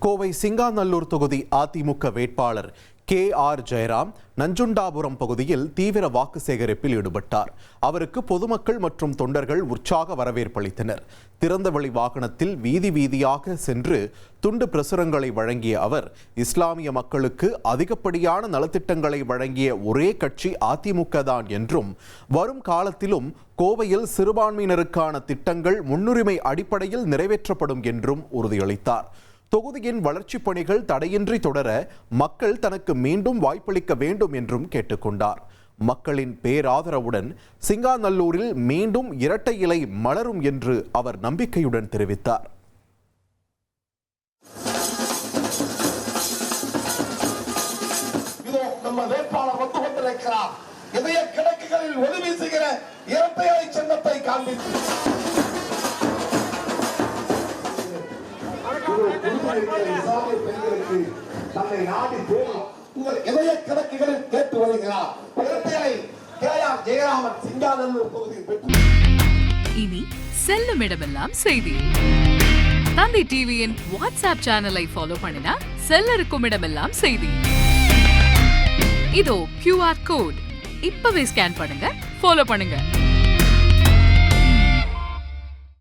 கோவை சிங்காநல்லூர் தொகுதி அதிமுக வேட்பாளர் கே.ஆர். ஜெயராம் நஞ்சுண்டாபுரம் பகுதியில் தீவிர வாக்கு சேகரிப்பில் ஈடுபட்டார். அவருக்கு பொதுமக்கள் மற்றும் தொண்டர்கள் உற்சாக வரவேற்பளித்தனர். திறந்தவெளி வாகனத்தில் வீதி வீதியாக சென்று துண்டு பிரசுரங்களை வழங்கிய அவர், இஸ்லாமிய மக்களுக்கு அதிகப்படியான நலத்திட்டங்களை வழங்கிய ஒரே கட்சி அதிமுக தான் என்றும், வரும் காலத்திலும் கோவையில் சிறுபான்மையினருக்கான திட்டங்கள் முன்னுரிமை அடிப்படையில் நிறைவேற்றப்படும் என்றும் உறுதியளித்தார். தொகுதியின் வளர்ச்சிப் பணிகள் தடையின்றி தொடர மக்கள் தனக்கு மீண்டும் வாய்ப்பளிக்க வேண்டும் என்றும் கேட்டுக்கொண்டார். மக்களின் பேராதரவுடன் சிங்காநல்லூரில் மீண்டும் இரட்டை இலை மலரும் என்று அவர் நம்பிக்கையுடன் தெரிவித்தார். இதய கிடக்குகளில் ஒளி வீசுகிற இரட்டை இலை சின்னத்தை காண்பித்து உங்கள் இதய கிடக்குகளில் கேட்டு வருகிறார். கே.ஆர். ஜெயராமன் சிங்காநல்லூர் தொகுதியில். இனி செல்லும் இடமெல்லாம் செய்தி. தந்தை டிவியின் வாட்ஸ்அப் சேனலை ஃபாலோ பண்ணினா செல்ல இருக்கும் இடமெல்லாம் செய்தி. இதோ QR கோட் இப்பவே ஸ்கேன் பண்ணுங்க, ஃபாலோ பண்ணுங்க.